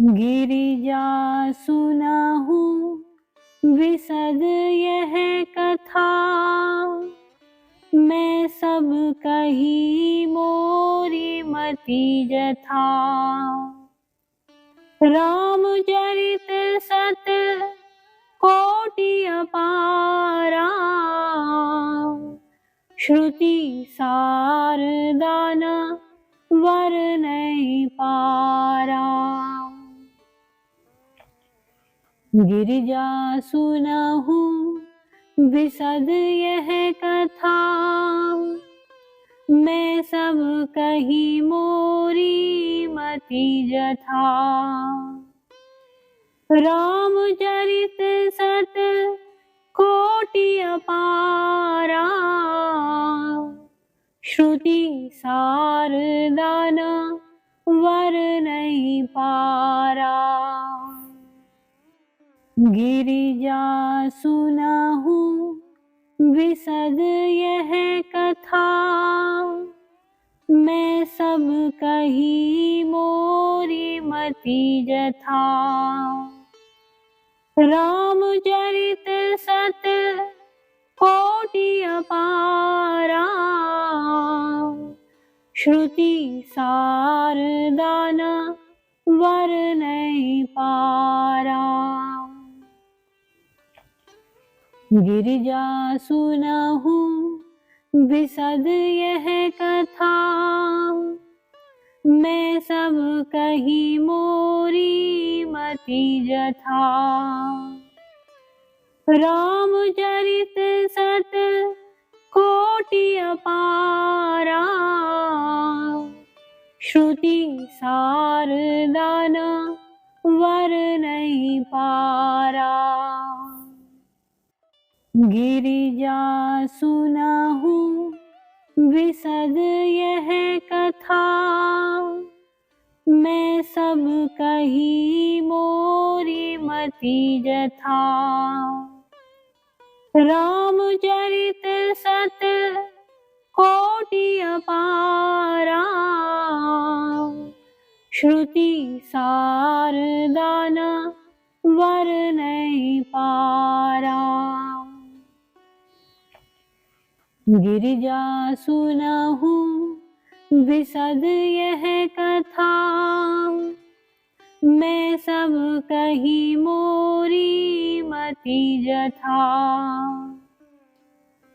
गिरिजा सुनाहू विशद यह कथा, मैं सब कही मोरी मति जथा। रामचरित सत कोटि अपारा, श्रुति सार दान वर नहीं पारा। गिरिजा सुनाहू विशद यह कथा, मैं सब कही मोरी मति जथा। रामचरित सत कोटि अपारा, श्रुति सार दान वर नहीं पारा। गिरिजा सुनाहू विशद यह कथा, मैं सब कही मोरी मति जथा। रामचरित सत कोटि अपारा, श्रुति सार दान वर नहीं पारा। गिरिजा सुनाहू विशद यह कथा, मैं सब कही मोरी मति जथा। रामचरित सत कोटि अपारा, श्रुति सार दान वर नहीं पारा। गिरिजा सुनाहू विशद यह कथा, मैं सब कही मोरी मति जथा। रामचरित सत कोटि अपारा, श्रुति सार दान वर नहीं पारा। गिरिजा सुनाहू विशद यह कथा, मैं सब कही मोरी मति जथा।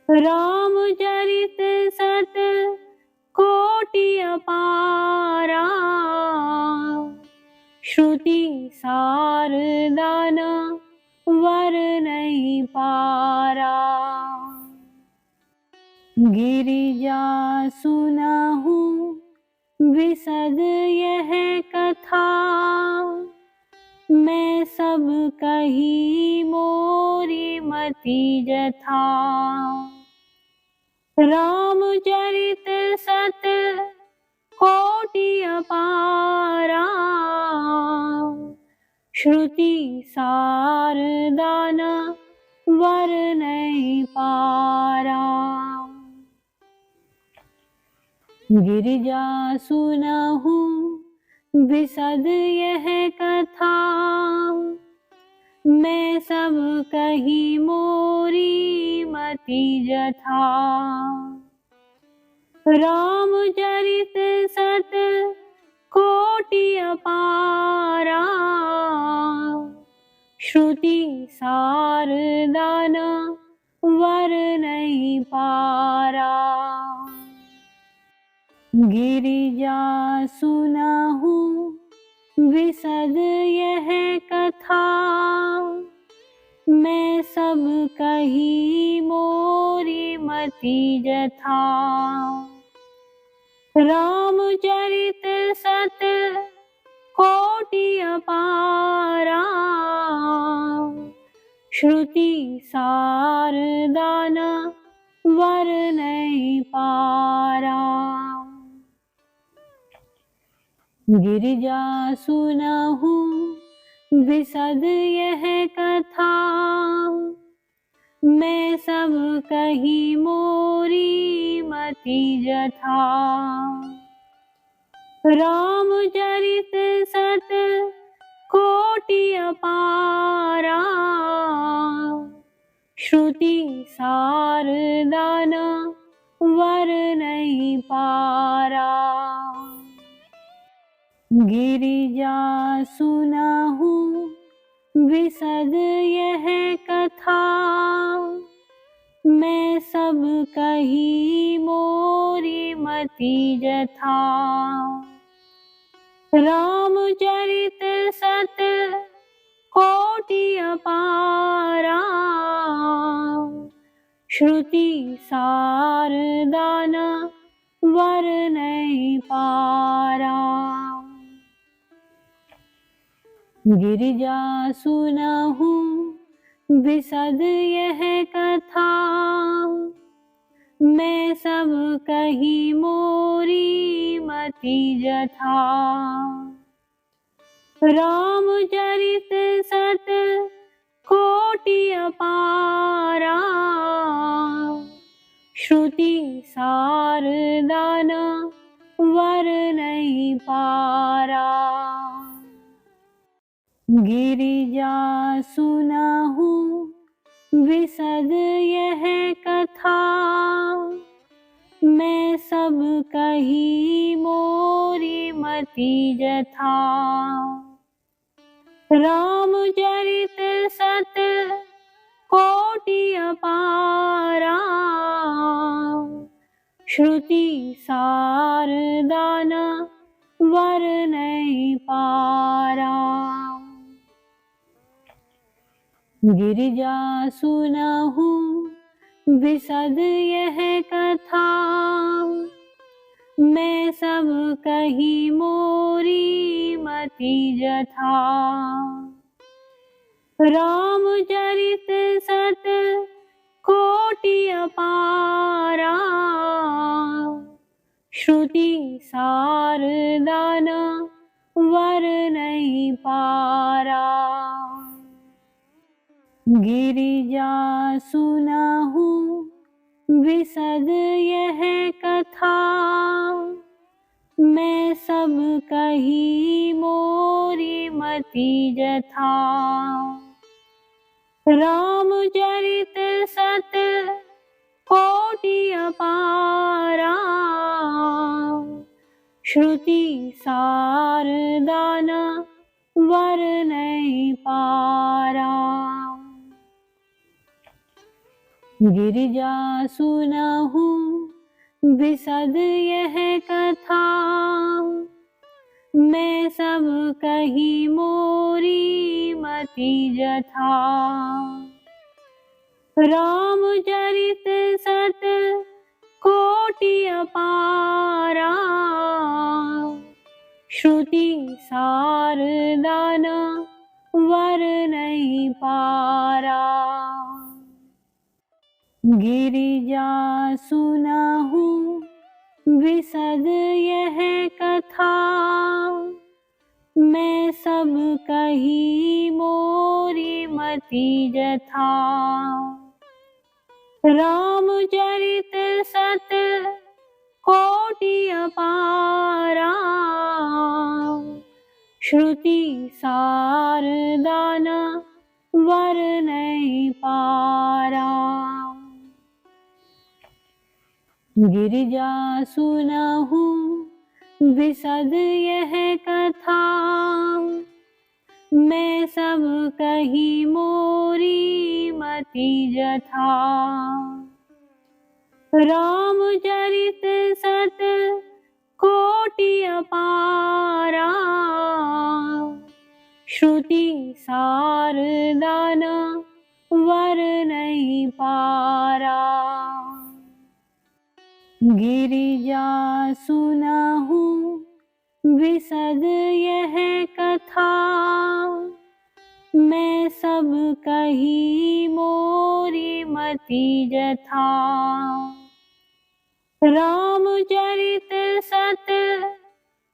रामचरित सत कोटि अपारा, श्रुति सार दान वर नहीं पारा। गिरिजा सुनाहू विशद यह कथा, मैं सब कही मोरी मति जथा। रामचरित सत कोटि अपारा, श्रुति सार दान वर नहीं पारा। गिरिजा सुनाहू विशद यह कथा, मैं सब कही मोरी मति जथा। रामचरित सत कोटि अपारा, श्रुति सार दान वर नहीं पारा। गिरिजा सुनाहू विशद यह कथा, मैं सब कही मोरी मति जथा। रामचरित सत कोटि अपारा, श्रुति सार दान वर नहीं पारा। गिरिजा सुनाहू विशद यह कथा, मैं सब कही मोरी मति जथा। रामचरित सत कोटि अपारा, श्रुति सारदान वर्णहि पारा। गिरिजा सुनाहु विशद यह कथा, मैं सब कही मोरी मति जथा। रामचरित सत कोटि अपारा, श्रुति सारदान वर्णहि पारा। गिरिजा सुनाहु विशद यह कथा, मैं सब कही मोरी मति जथा। रामचरित सत कोटि अपारा, श्रुति सारदान वर्णहि पारा। गिरिजा सुनाहु विशद यह कथा, मैं सब कही मोरी मति जथा। रामचरित सत कोटि अपारा, श्रुति सारदान वर्णहि पारा। गिरिजा सुनाहु विशद यह कथा, मैं सब कही मोरी मति जथा। रामचरित सत कोटि अपारा, श्रुति सारदान वर्णहि पारा। गिरिजा सुनाहु विशद यह कथा, मैं सब कही मोरी मति जथा। रामचरित सत कोटि अपारा, श्रुति सारदान वर्णहि पारा। गिरिजा सुनाहु विशद यह कथा, मैं सब कही मोरी मति जथा। रामचरित सत कोटि अपारा, श्रुति सारदान वर्णहि पारा। गिरिजा सुनाहु विशद यह कथा, मैं सब कही मोरी मति जथा। रामचरित सत कोटि अपारा, श्रुति सारदान वर्णहि पारा। गिरिजा सुनाहु विशद यह कथा, मैं सब कही मोरी मति जथा। रामचरित सत कोटि अपारा, श्रुति सारदान वर्णहि पारा। गिरिजा सुनाहु विशद यह कथा, मैं सब कही मोरी मति जथा। रामचरित सत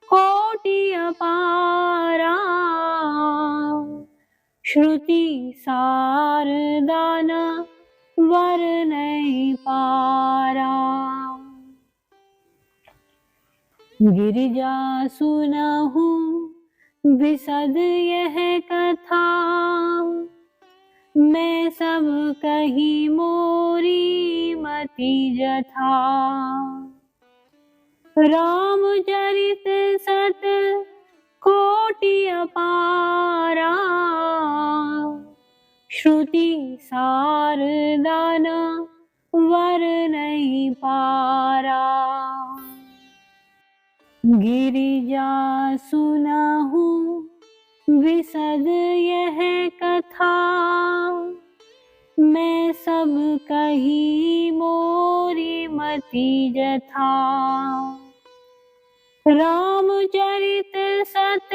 कोटि अपारा, श्रुति सारदान वर्णहि पारा। गिरिजा सुनाहु विशद यह कथा, मैं सब कही मोरी मति जथा। रामचरित सत कोटि अपारा, श्रुति सार दान वर नहीं पारा। गिरिजा सुनाहू विशद यह कथा, मैं सब कही मोरी मति जथा। रामचरित सत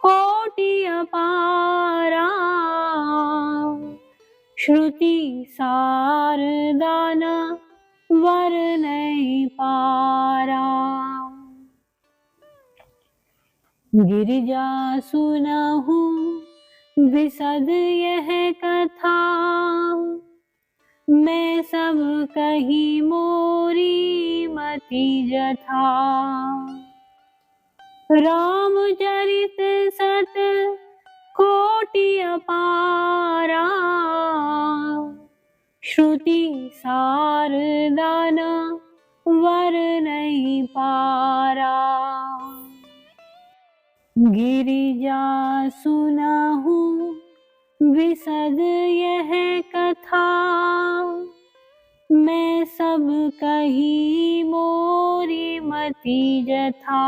कोटि अपारा, श्रुति सार दान वर नहीं पारा। गिरिजा सुनाहू विशद यह कथा, मैं सब कही मोरी मति जथा। रामचरित सत कोटि अपारा, श्रुति सार दान वर नहीं पारा। गिरिजा सुनाहू विशद यह कथा, मैं सब कही मोरी मति जथा।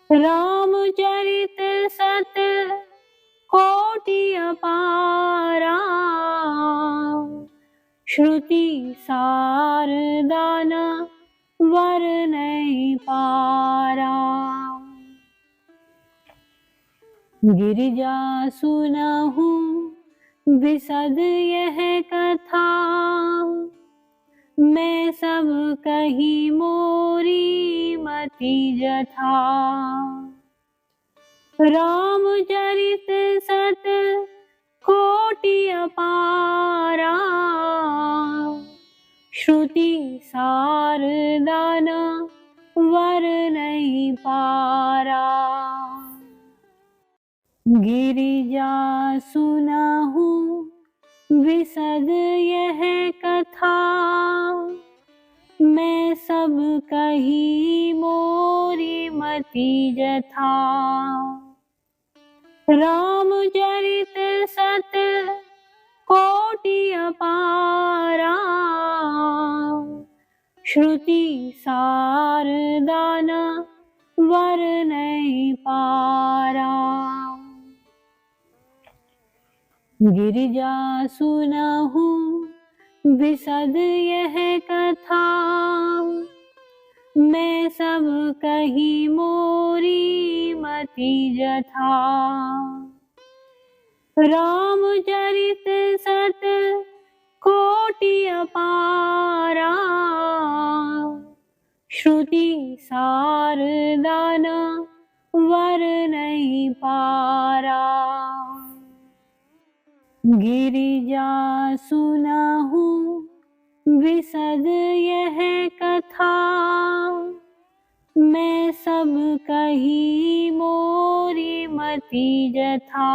रामचरित सत कोटि अपारा, श्रुति सार दान वर नहीं पारा। गिरिजा सुनाहू विशद यह कथा, मैं सब कही मोरी मति जथा। रामचरित सत कोटि अपारा, श्रुति सार दान वर नहीं पारा। गिरिजा सुनाहू विशद यह कथा, मैं सब कही मोरी मति जथा। रामचरित सत कोटि अपारा, श्रुति सार दान वर नहीं पारा। गिरिजा सुनाहू विशद यह कथा, मैं सब कही मोरी मति जथा। रामचरित सत कोटि अपारा, श्रुति सार दान वर नहीं पारा। गिरिजा सुनाहू विशद यह कथा, मैं सब कही मोरी मति जथा।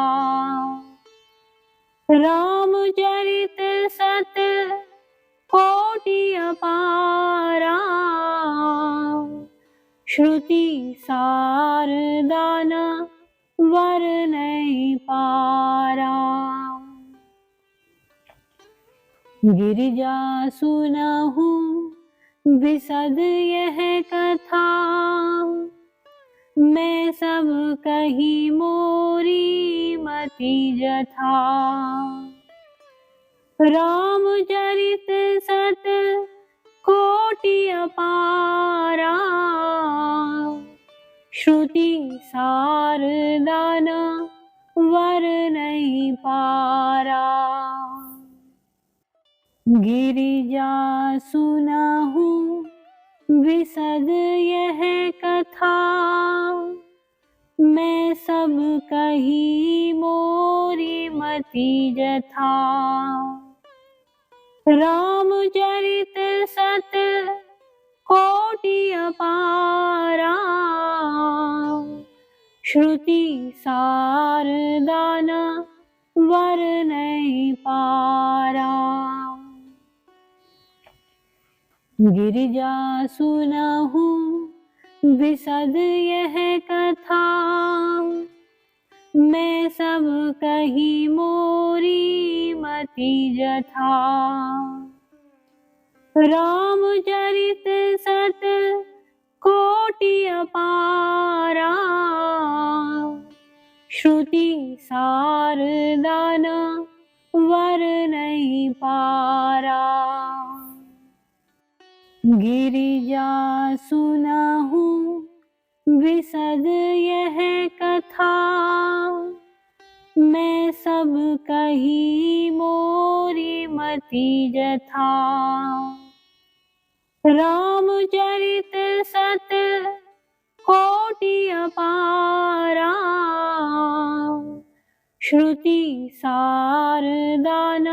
रामचरित सत कोटि अपारा, श्रुति सार दान वर नहीं पारा। गिरिजा सुनाहू विशद यह कथा, मैं सब कही मोरी मति जथा। रामचरित सत कोटि अपारा, श्रुति सार दान वर नहीं पारा। गिरिजा सुनाहू विशद यह कथा, मैं सब कही मोरी मति जथा। रामचरित सत कोटि अपारा, श्रुति सार दान वर नहीं पारा। गिरिजा सुनहु विशद यह कथा, मैं सब कही मोरी मति जथा। रामचरित सत कोटि अपारा, श्रुति सार दान वर नहीं पारा। गिरिजा सुनहु विशद यह कथा, मैं सब कही मोरी मति जथा। रामचरित सत कोटि अपारा, श्रुति सार दान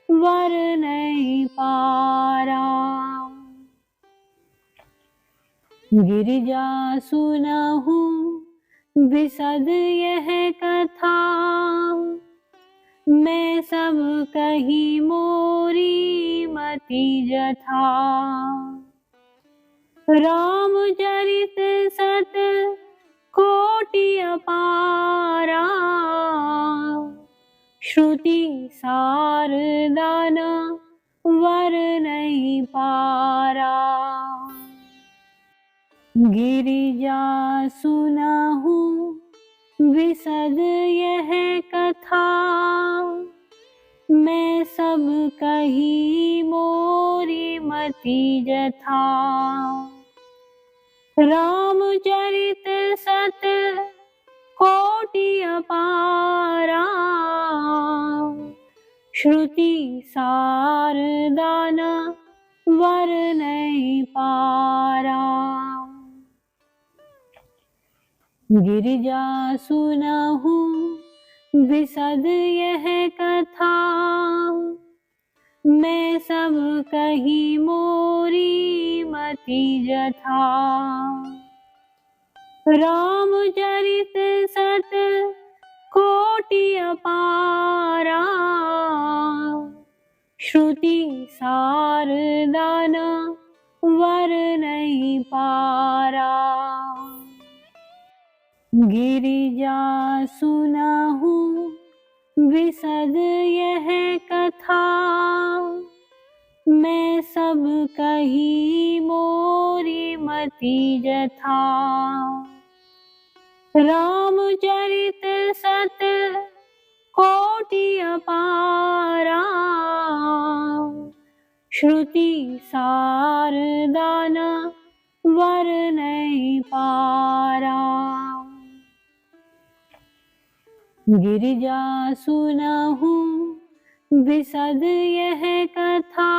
वर नहीं पारा। गिरिजा सुनहु विशद यह कथा, मैं सब कही मोरी मति जथा। रामचरित सत कोटि अपारा, श्रुति सार दान वर नहीं पारा। गिरिजा सुनहु विशद यह कथा, मैं सब कही मोरी मति जथा। रामचरित सत कोटि अपारा, श्रुति सार दान वर नहीं पारा। गिरिजा सुनहु विशद यह कथा, मैं सब कही मोरी मति जथा। रामचरित सत कोटि अपारा, श्रुति सार दान वर नहीं पारा। गिरिजा सुनहु विशद यह कथा, मैं सब कही मोरी मति जथा। रामचरित सत कोटि अपारा, श्रुति सार दान वर नहीं पारा। गिरिजा सुनहु विशद यह कथा,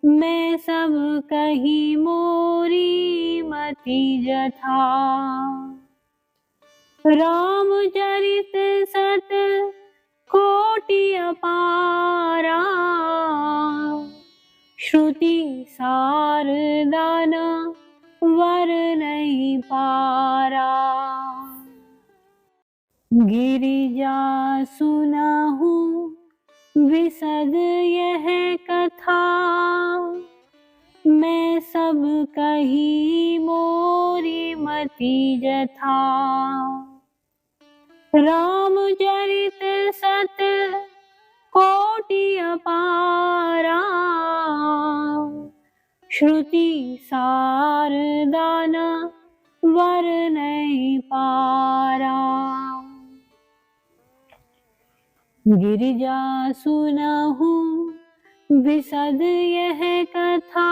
मैं सब कही मोरी मति जथा। रामचरित सत कोटि अपारा, श्रुति सार दान वर नहीं पारा। गिरिजा सुनहु विशद यह कथा, मैं सब कही मोरी मति जथा। रामचरित सत कोटि अपारा, श्रुति सार दान वर नहीं पारा। गिरिजा सुनहु विशद यह कथा,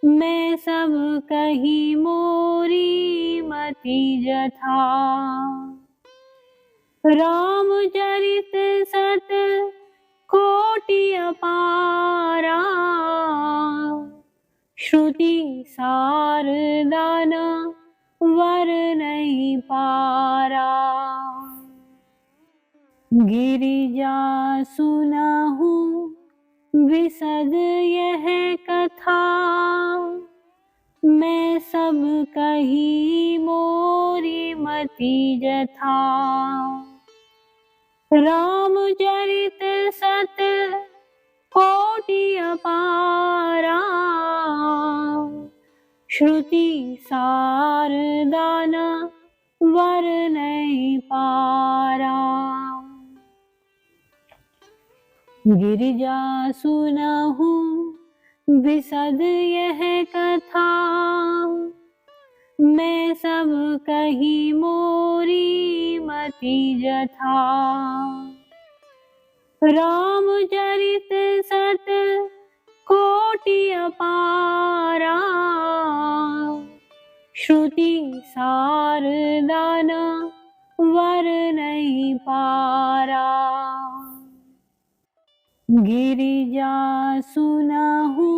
मैं सब कही मोरी मति जथा। रामचरित सत कोटि अपारा, श्रुति सार दान वर नहीं पारा। गिरिजा सुनहु विशद यह कथा, मैं सब सब कही मोरी मति जथा। रामचरित सत कोटि अपारा, श्रुति सार दान वर नहीं पारा। गिरिजा सुनहु विशद यह कथा, मैं सब कही मोरी मति जथा। रामचरित सत कोटि अपारा, श्रुति सार दान वर नहीं पारा। गिरिजा सुनहु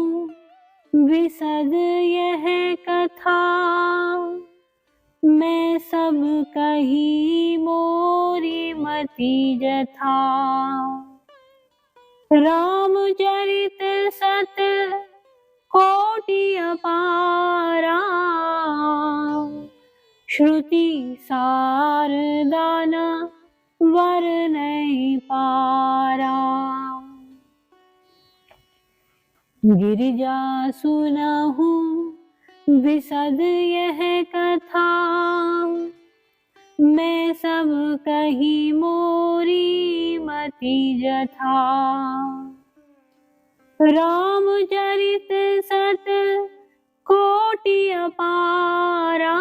विशद यह कथा, मैं सब कही मोरी मति जथा। रामचरित सत कोटि अपारा, श्रुति सार दान वर नहीं पारा। गिरिजा सुनहु विशद यह कथा, मैं सब कही मोरी मति जथा। रामचरित सत कोटि अपारा,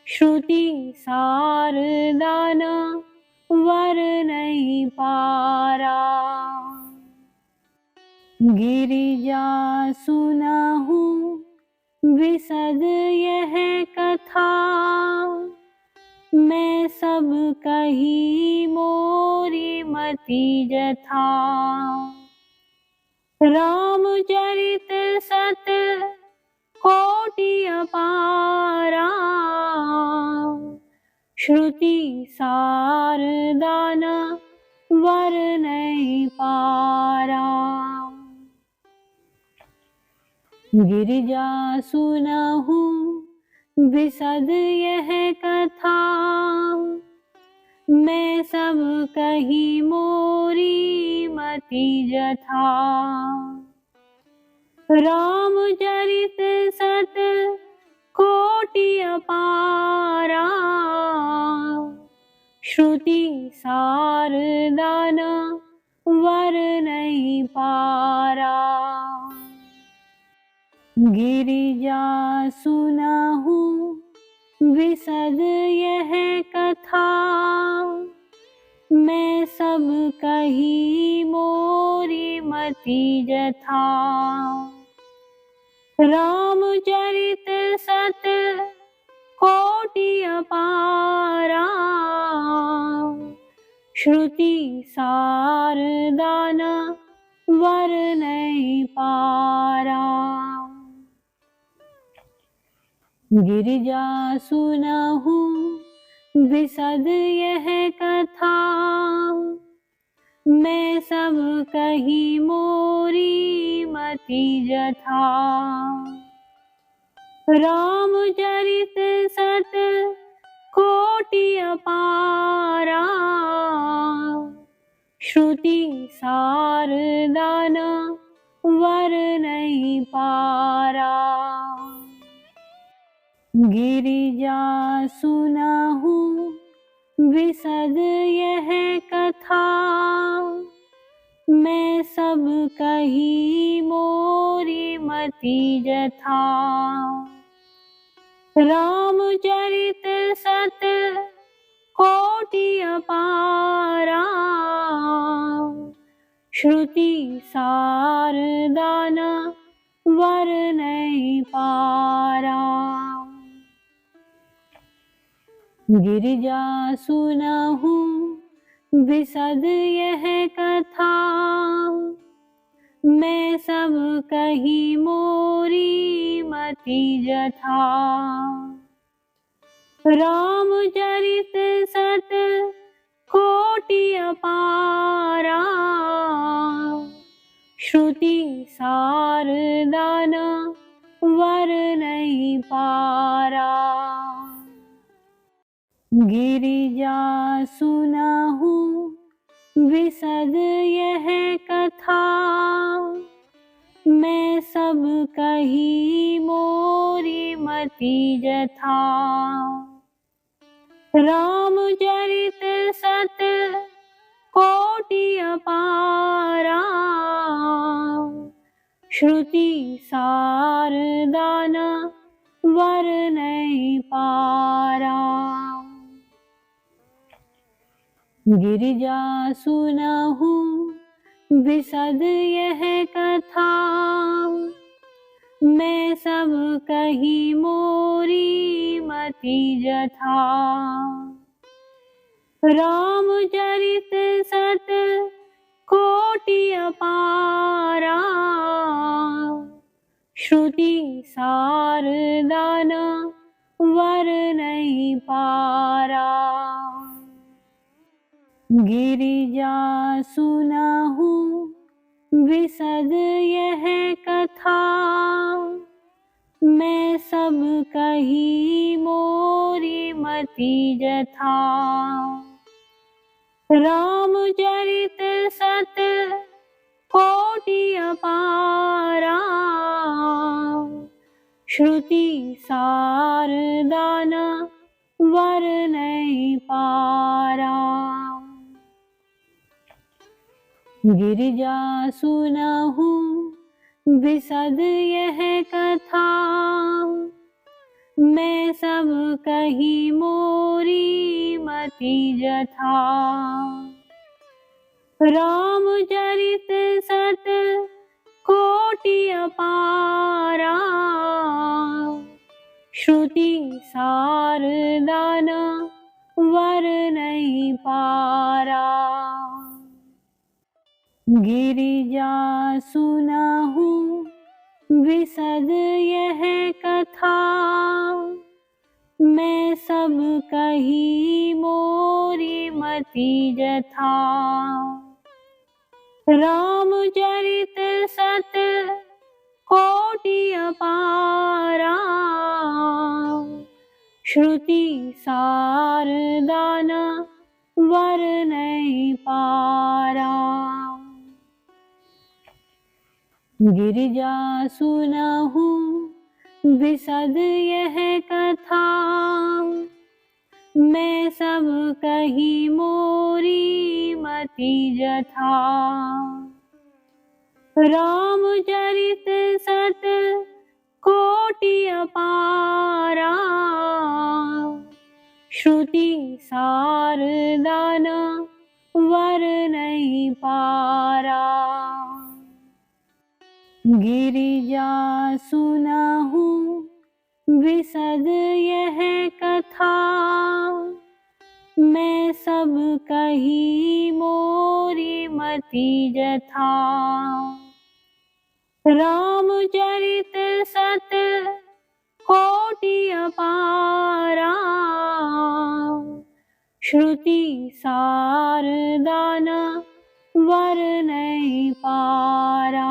श्रुति सार दान वर नहीं पारा। गिरिजा सुनहु विशद यह कथा, मैं सब कही मोरी मति जथा। रामचरित सत कोटि अपारा, श्रुति सार दान वर नहीं पारा। गिरिजा सुनहु विशद यह कथा, मैं सब कही मोरी मति जथा। रामचरित सत कोटि अपारा, श्रुति सार दान वर नहीं पारा। गिरिजा सुनहु विशद यह कथा, मैं सब कही मोरी मति जथा। रामचरित सत कोटि अपारा, श्रुति सार दान वर नहीं पारा। गिरिजा सुनहु विशद यह कथा, मैं सब कही मोरी मति जथा। रामचरित सत कोटि अपारा, श्रुति सार दान वर नहीं पारा। गिरिजा सुनहु विशद यह कथा, मैं सब कही मोरी मति जथा। रामचरित सत कोटि अपारा, श्रुति सार दान वर नहीं पारा। गिरिजा सुनहु विशद यह कथा, मैं सब कही मोरी मति जथा। रामचरित सत कोटि अपारा, श्रुति सार दान वर नहीं पारा। गिरिजा सुनाहूँ विशद यह कथा, मैं सब कही मोरी मति जथा। रामचरित सत कोटि अपारा, श्रुति सार दान वर नहीं पारा। गिरिजा सुनाहूँ विशद यह कथा, मैं सब कही मोरी मति जथा। रामचरित सत कोटि अपारा, श्रुति सार दान वर नहीं पारा। गिरिजा सुनाहूँ विशद यह कथा, मैं सब कही मोरी मति जथा। रामचरित सत कोटि अपारा, श्रुति सार दान वर नहीं पारा। गिरिजा सुनाहूँ विशद यह कथा, मैं सब कही मोरी मति जथा। रामचरित सत कोटि अपारा, श्रुति सार दान वर नहीं पारा। गिरिजा सुनाहूँ विशद यह कथा, मैं सब कही मोरी मति जथा। रामचरित सत कोटि अपारा, श्रुति सार दान वर नहीं पारा। गिरिजा सुनाहूँ विशद यह कथा, मैं सब कही मोरी मति जथा। रामचरित सत कोटि अपारा, श्रुति सार दान वर नहीं पारा। गिरिजा सुनाहूँ विशद यह कथा, मैं सब कही मोरी मति जथा। रामचरित सत कोटि अपारा, श्रुति सार दान वर नहीं पारा।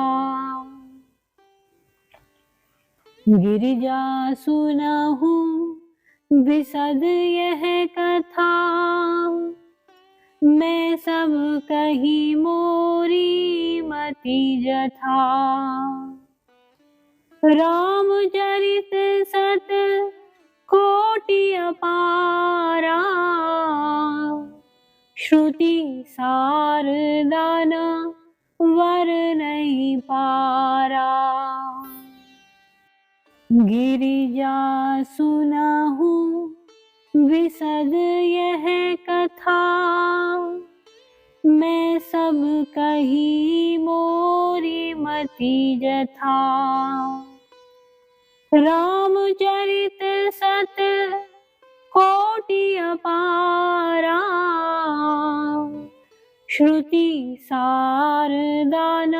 गिरिजा सुनाहूँ विशद यह कथा, मैं सब कही मोरी मति जथा। रामचरित सत कोटि अपारा, श्रुति सार दान वर नहीं पारा। गिरिजा सुनाहूँ विशद यह कथा, मैं सब कही मोरी मति जथा। रामचरित सत कोटि अपारा, श्रुति सार दान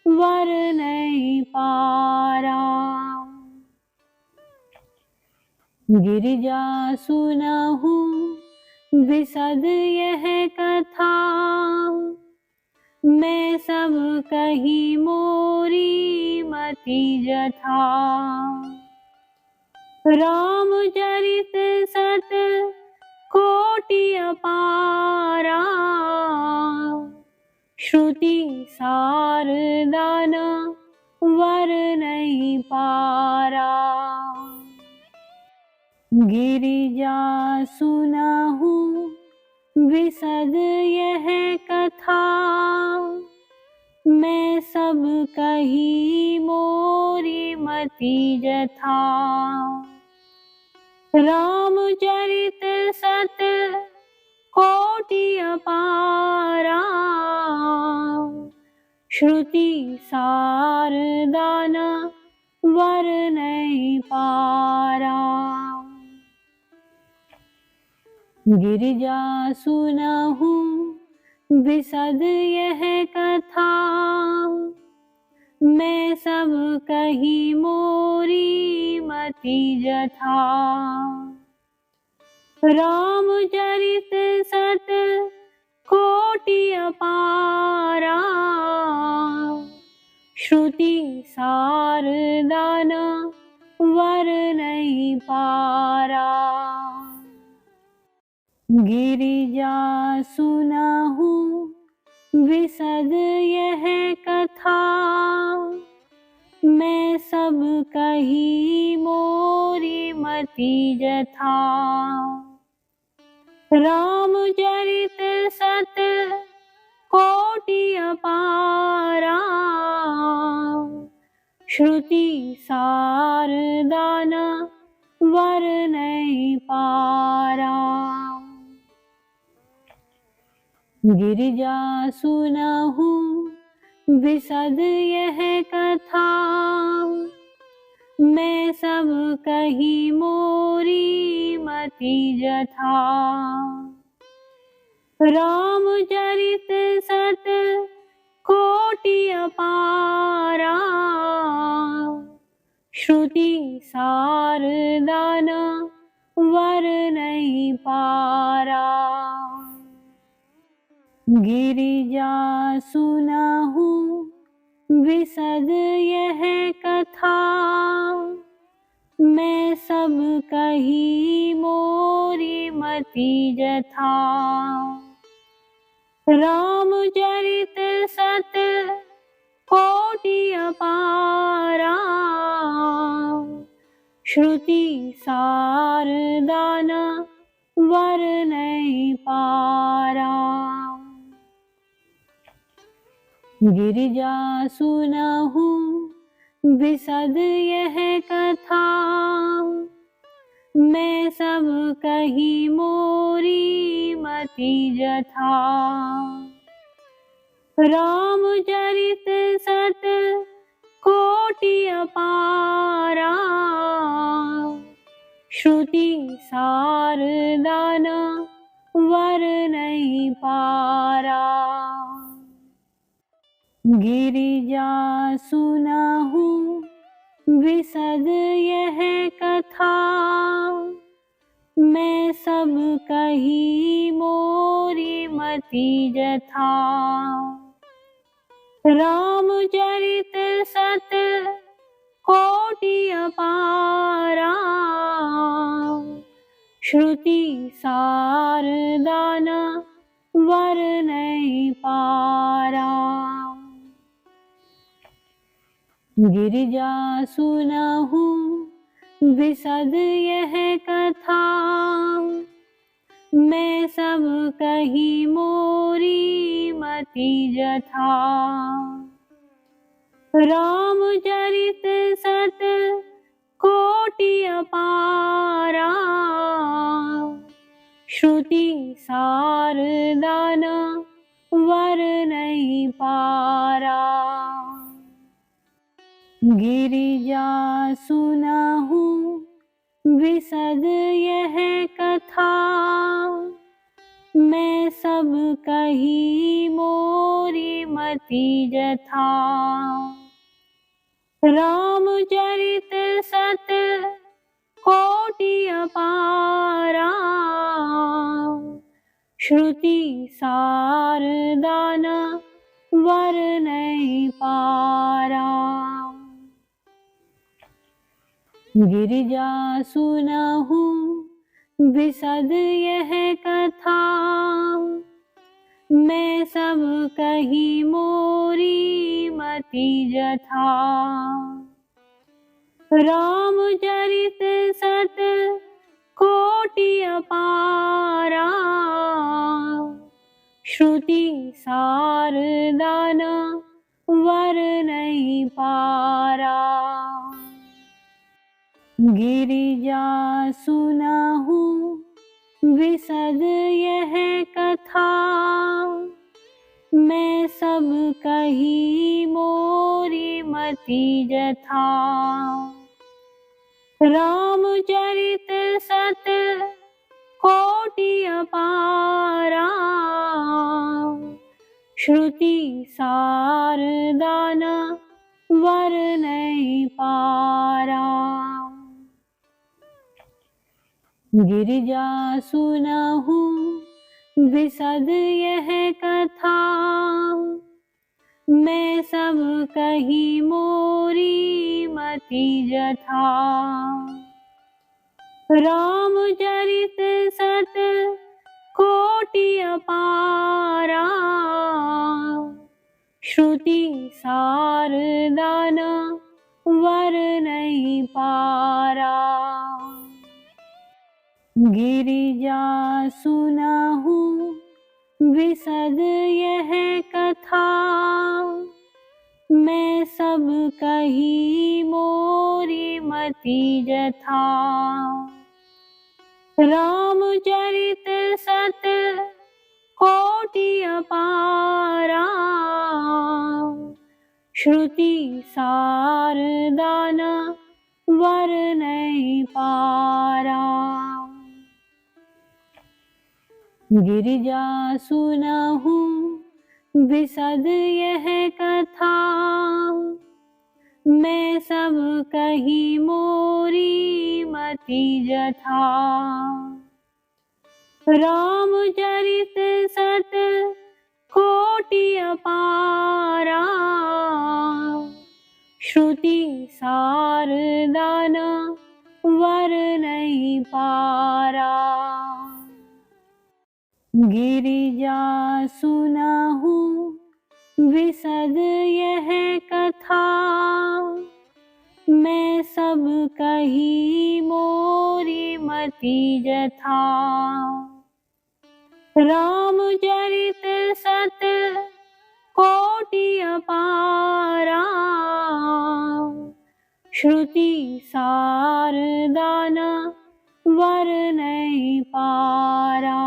वर नहीं पारा। गिरिजा सुनाहूँ विशद यह कथा, मैं सब कही मोरी मति जथा। रामचरित सत कोटि अपारा, श्रुति सार दान वर नहीं पारा। गिरिजा सुनाहू विशद यह कथा, मैं सब कही मोरी मति जथा। रामचरित सत कोटि अपारा, श्रुति सार दान वर नहीं पारा। गिरिजा सुनाहू विशद यह कथा, मैं सब कही मोरी मति जथा। रामचरित सत कोटि अपारा, श्रुति सार दान वर नहीं पारा। गिरिजा सुनाहू विशद यह कथा, मैं सब कही मोरी मति जथा। रामचरित सत कोटि अपारा, श्रुति सार दान वर नहीं पारा। गिरिजा सुनाहू विशद यह कथा, मैं सब कही मोरी मति जथा। रामचरित सत कोटि अपारा, श्रुति सार दान वर नहीं पारा। गिरिजा सुनाहू विशद यह कथा, मैं सब कही मोरी मति जथा। रामचरित सत कोटि अपारा, श्रुति सार दान वर नहीं पारा। गिरिजा सुनाहू विशद यह कथा, मैं सब कही मोरी मति जथा। रामचरित सत कोटि अपारा, श्रुति सार दान वर नहीं पारा। गिरिजा सुनाहू विशद यह कथा, मैं सब कही मोरी मति जथा। रामचरित सत कोटि अपारा, श्रुति सार दान वर नहीं पारा। गिरिजा सुनाहू विशद यह कथा, मैं सब कही मोरी मति जथा। रामचरित सत कोटि अपारा, श्रुति सार दान वर नहीं पारा। गिरिजा सुनाहू विशद यह कथा, मैं सब कही मोरी मति जथा। रामचरित सत कोटि अपारा, श्रुति सार दान गिरिजा सुनहु विशद यह कथा, मैं सब कही मोरी मति जथा। रामचरित सत कोटि अपारा, श्रुति सार दान वर नहीं पारा। गिरिजा सुनहु विशद यह कथा, मैं सब कही मोरी मति जथा। रामचरित सत कोटि अपारा, श्रुति सार दान वर नहीं पारा। गिरिजा सुनहु विशद यह कथा, मैं सब कही मोरी मति जथा। रामचरित सत कोटि अपारा, श्रुति सार दान वर नहीं पारा। गिरिजा सुनहु विशद यह कथा, मैं सब कही मोरी मति जथा। रामचरित सत कोटि अपारा, श्रुति सार दान वर नहीं पारा। गिरिजा सुनहु विशद यह कथा, मैं सब कही मोरी मति जथा। रामचरित सत कोटि अपारा, श्रुति सार दान वर नहीं पारा। गिरिजा सुनहु विशद यह कथा, मैं सब कही मोरी मति जथा। रामचरित सत कोटि अपारा, श्रुति सार दान वर नहीं पारा।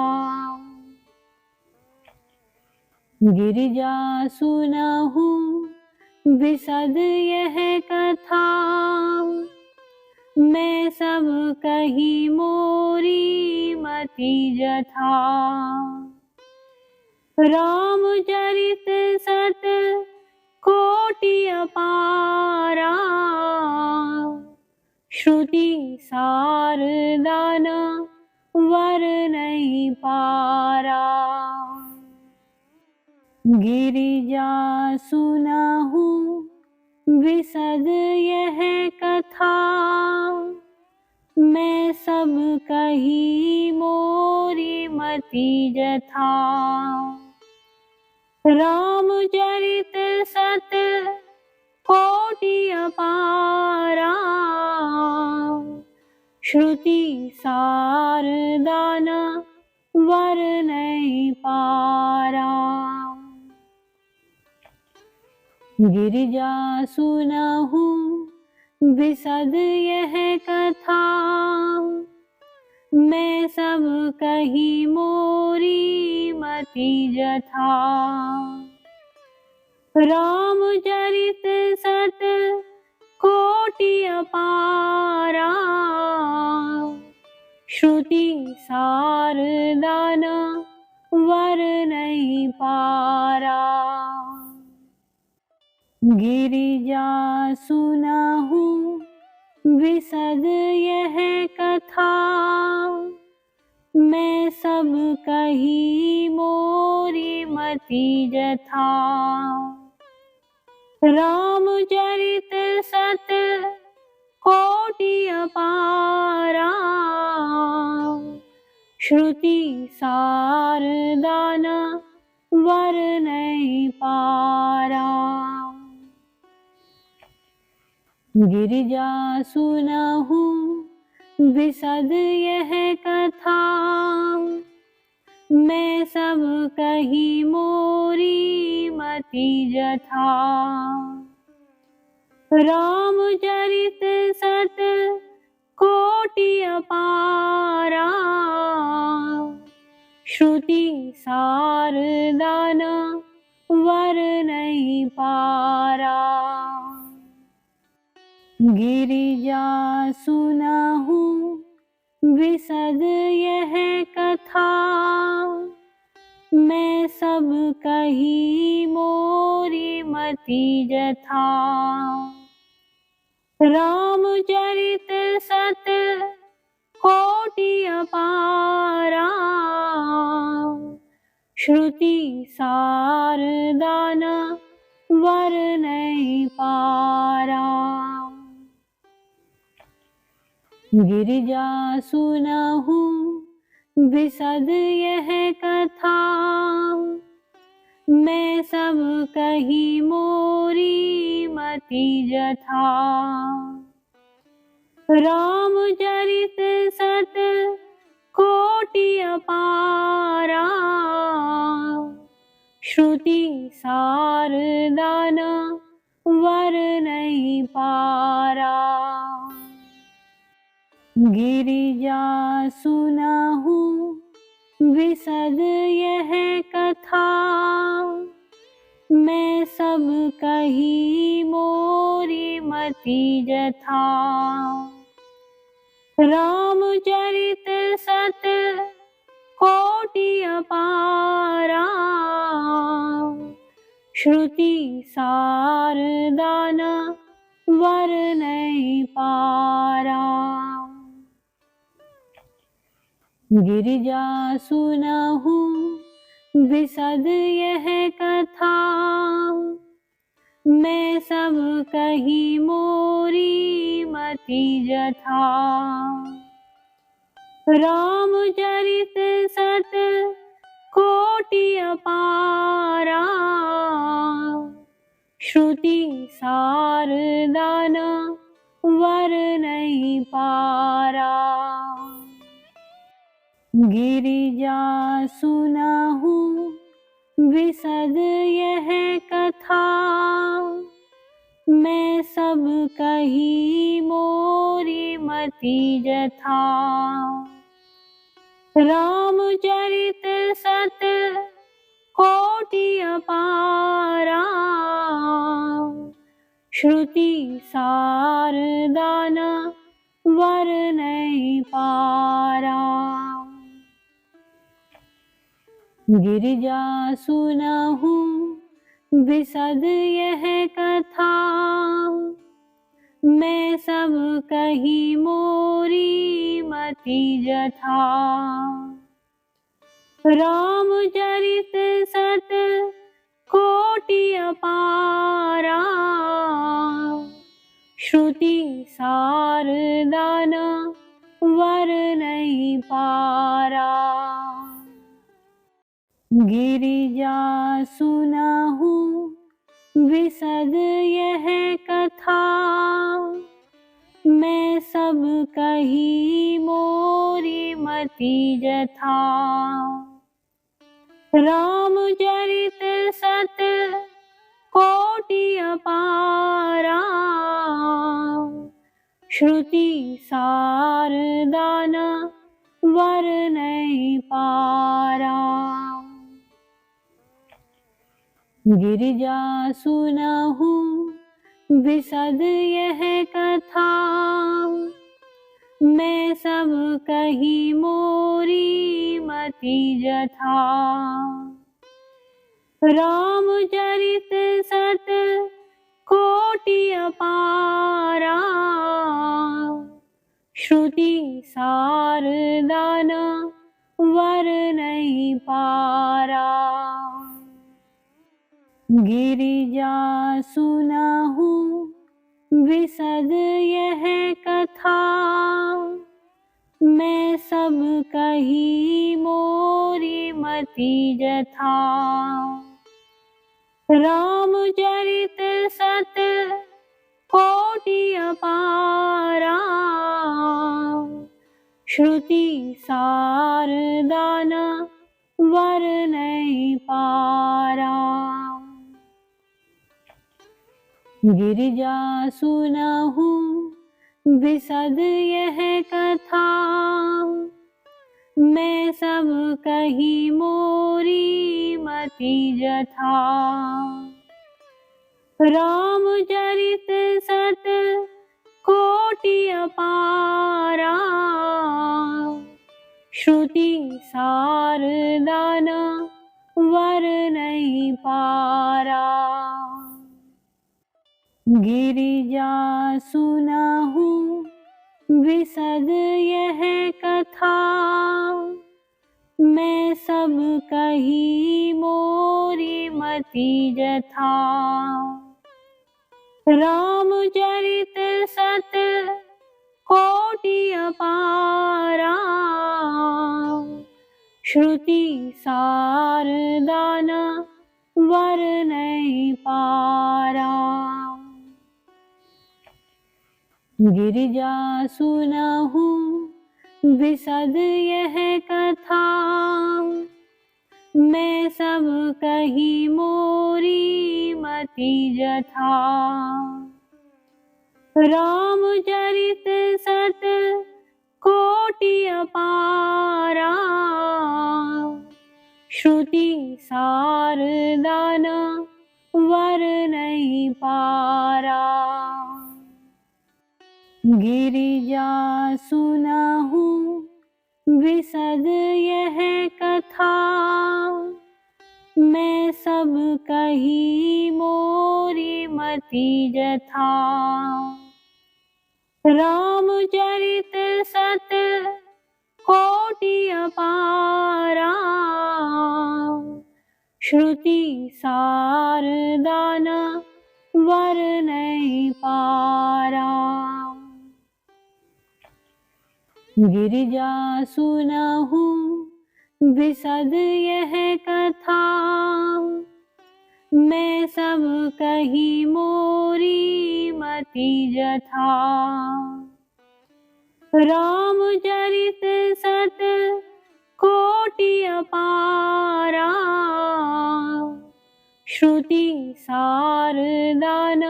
गिरिजा सुनहु विशद यह कथा, मैं सब कही मोरी मति जथा। रामचरित सत कोटि अपारा, श्रुति सार दान वर नहीं पारा। गिरिजा सुनहु विशद यह कथा, मैं सब कही मोरी मति जथा। रामचरित सत कोटि अपारा, श्रुति सार दान वर नहीं पारा। गिरिजा सुनहु विशद यह कथा, मैं सब कही मोरी मति जथा। रामचरित सत कोटि अपारा, श्रुति सार दान वर नहीं पारा। गिरिजा सुनहु विशद यह कथा, मैं सब कही मोरी मति जथा। रामचरित सत कोटि अपारा, श्रुति सार दान वर नहीं पारा। गिरिजा सुनहु विशद यह कथा, मैं सब कही मोरी मति जथा। रामचरित सत कोटि अपारा, श्रुति सार दान वर नहीं पारा। गिरिजा सुनहु विशद यह कथा, मैं सब कही मोरी मति जथा। रामचरित सत कोटि अपारा, श्रुति सार दान वर नहीं पारा। गिरिजा सुनहु विशद यह कथा, मैं सब कही मोरी मति जथा। रामचरित सत कोटि अपारा, श्रुति सार दान वर नहीं पारा। गिरिजा सुनहु विशद यह कथा, मैं सब कही मोरी मति जथा। रामचरित सत कोटि अपारा, श्रुति सार दान वर नहीं पारा। गिरिजा सुनहु विशद यह कथा, मैं सब कही मोरी मति जथा। रामचरित सत कोटि अपारा, श्रुति सार दान वर नहीं पारा। गिरिजा सुनहु विशद यह कथा, मैं सब कही मोरी मति जथा। रामचरित सत कोटि अपारा, श्रुति सार दान वर नहीं पारा। गिरिजा सुनहु विशद यह कथा, मैं सब कही मोरी मति जथा। रामचरित सत कोटि अपारा, श्रुति सार दान वर नहीं पारा। गिरिजा सुनहु विशद यह कथा, मैं सब कही मोरी मति जथा। रामचरित सत कोटि अपारा, श्रुति सार दान वर नहीं पारा। गिरिजा सुनहु विशद यह कथा, मैं सब कही मोरी मति जथा। रामचरित सत कोटि अपारा, श्रुति सार दान वर नहीं पारा। गिरिजा सुनहु विशद यह कथा, कथा, मैं सब कही मोरी मति जथा। रामचरित सत कोटि अपारा, श्रुति सार दान वर नहीं पारा। गिरिजा सुनहु विशद यह कथा, मैं सब कही मोरी मति जथा। रामचरित सत कोटि अपारा, श्रुति सार दान वर नहीं पारा। गिरिजा सुनहु विशद यह कथा, मैं सब कही मोरी मति जथा। रामचरित सत कोटि अपारा, श्रुति सार दान वर नहीं पारा। गिरिजा सुनहु विशद यह कथा, मैं सब कही मोरी मति जथा। रामचरित सत कोटि अपारा, श्रुति सार दान वर नहीं पारा। गिरिजा सुनहु विशद यह कथा, मैं सब कही मोरी मति जथा। रामचरित सत कोटि अपारा, श्रुति सार दान वर नहीं पारा। गिरिजा सुनहु विशद यह कथा, मैं सब कही मोरी मति जथा। रामचरित सत कोटि अपारा, श्रुति सार दान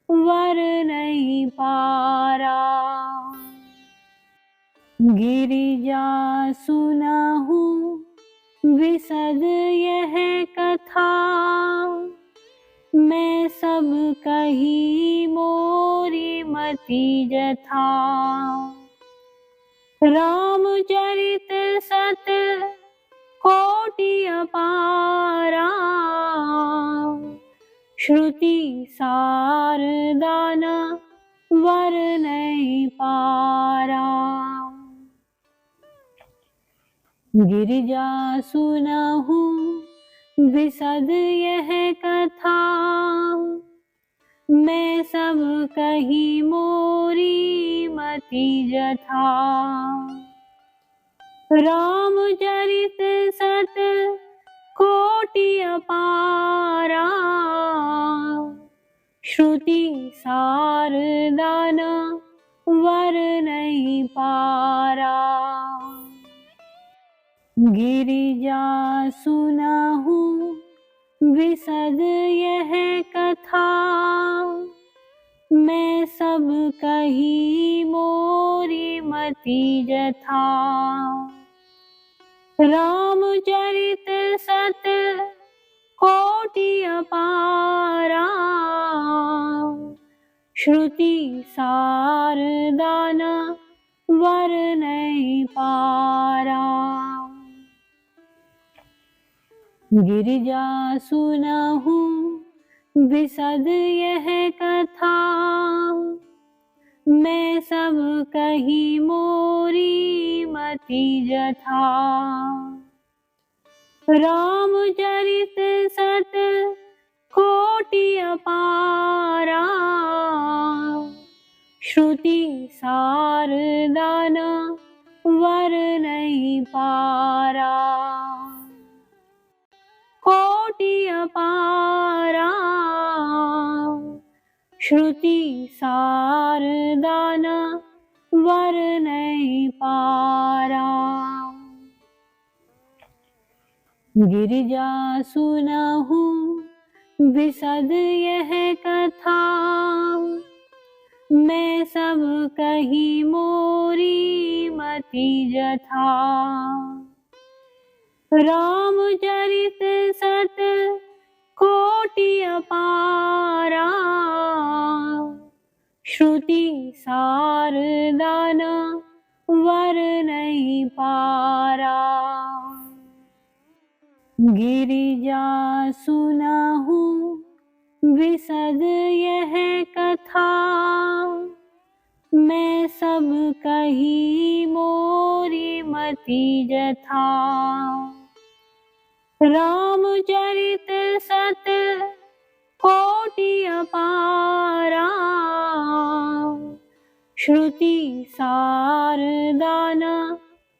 वर नहीं पारा। गिरिजा सुनहु विशद यह कथा, मैं सब कही मोरी मति जथा। रामचरित सत कोटि अपारा, श्रुति सार दान वर नहीं पारा। गिरिजा सुनहु विशद यह कथा, मैं सब कही मोरी मति जथा। रामचरित सत कोटि अपारा, श्रुति सार दान वर नहीं पारा। गिरिजा सुनहु विशद यह कथा, मैं सब कही मोरी मति जथा। रामचरित सत कोटि अपारा, श्रुति सार दान वर नहीं पारा। गिरिजा सुनहु विशद यह कथा, मैं सब कही मोरी मति जथा। रामचरित सत कोटि अपारा, श्रुति सारदान वर नहीं पारा, कोटि अपारा श्रुति सारदान वर नहीं पारा। गिरिजा सुनहु विशद यह कथा, मैं सब कही मोरी मति जथा। रामचरित सत कोटि अपारा, श्रुति सारदान वर नहीं पारा। गिरिजा सुनहु विशद यह कथा, मैं सब कही मोरी मति जथा। रामचरित सत कोटि अपारा, श्रुति सारदान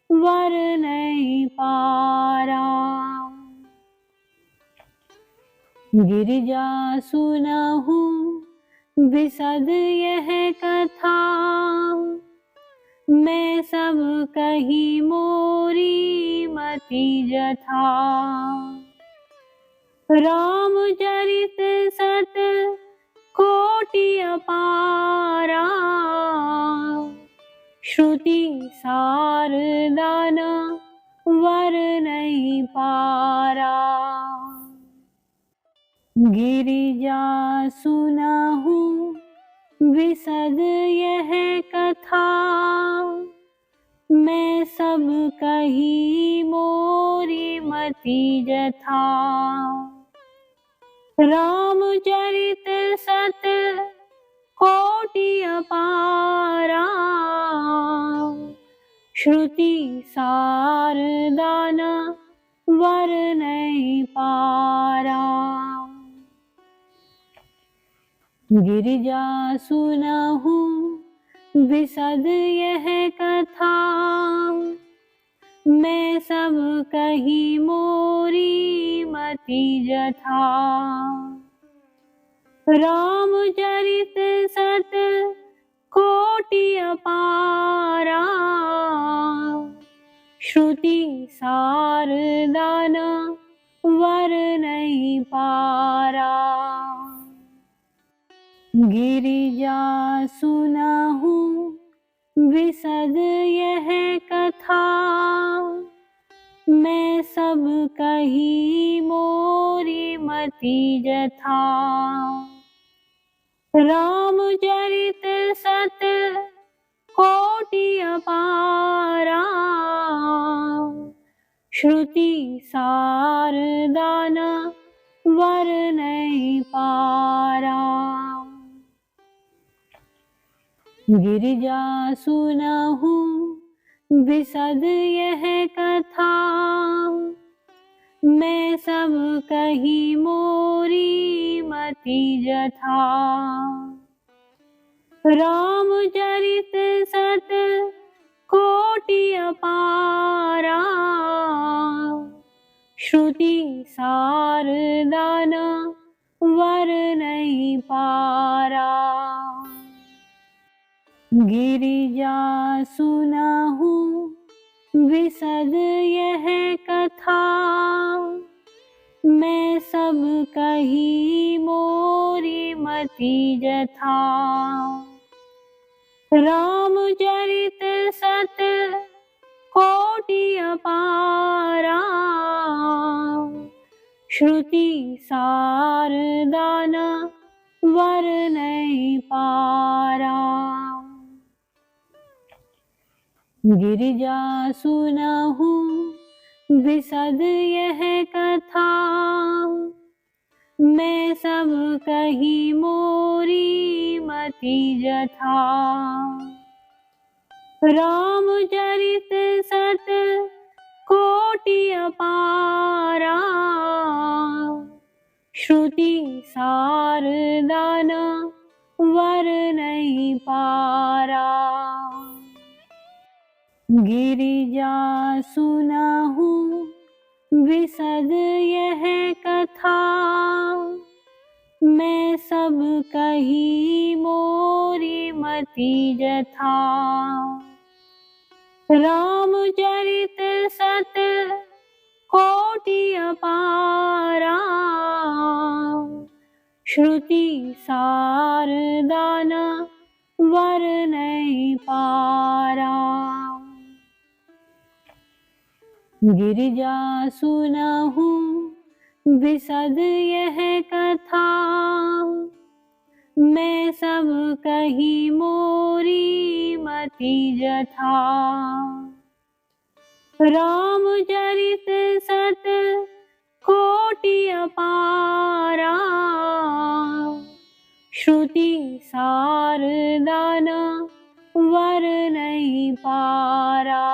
वर नहीं पारा। गिरिजा सुनहु विशद यह कथा, मैं सब कही मोरी मति जथा। रामचरित सत कोटि अपारा, श्रुति सारदान वर नहीं पारा। गिरिजा सुनहु विशद यह कथा, मैं सब कही मोरी मति जथा। रामचरित सत कोटि अपारा, श्रुति सारदान वर नहीं पारा। गिरिजा सुनहु विशद यह कथा, मैं सब कही मोरी मति जथा। रामचरित सत कोटि अपारा, श्रुति सारदान वर नहीं पारा। गिरिजा सुनहु विशद यह कथा, मैं सब कही मोरी मति जथा। रामचरित सत कोटि अपारा, श्रुति सारदान वर नहीं पारा। गिरिजा सुनहु विशद यह कथा, मैं सब कही मोरी मति जथा। रामचरित सत कोटि अपारा, श्रुति सारदान वर नहीं पारा। गिरिजा सुनहु विशद यह कथा, मैं सब कही मोरी मति जथा। रामचरित सत कोटि अपारा, श्रुति सारदान वर नहीं पारा। गिरिजा सुनहु विशद यह कथा, मैं सब कही मोरी मति जथा। रामचरित सत कोटि अपारा, श्रुति सारदान वर नहीं पारा। गिरिजा सुनाहूँ विशद यह कथा, मैं सब कही मोरी मति जथा। रामचरित सत कोटि अपारा, श्रुति सार दान वर नहीं पारा। गिरिजा सुनाहूँ विशद यह कथा, मैं सब कही मोरी मति जथा। रामचरित सत कोटि अपारा, श्रुति सार दान वर नहीं पारा।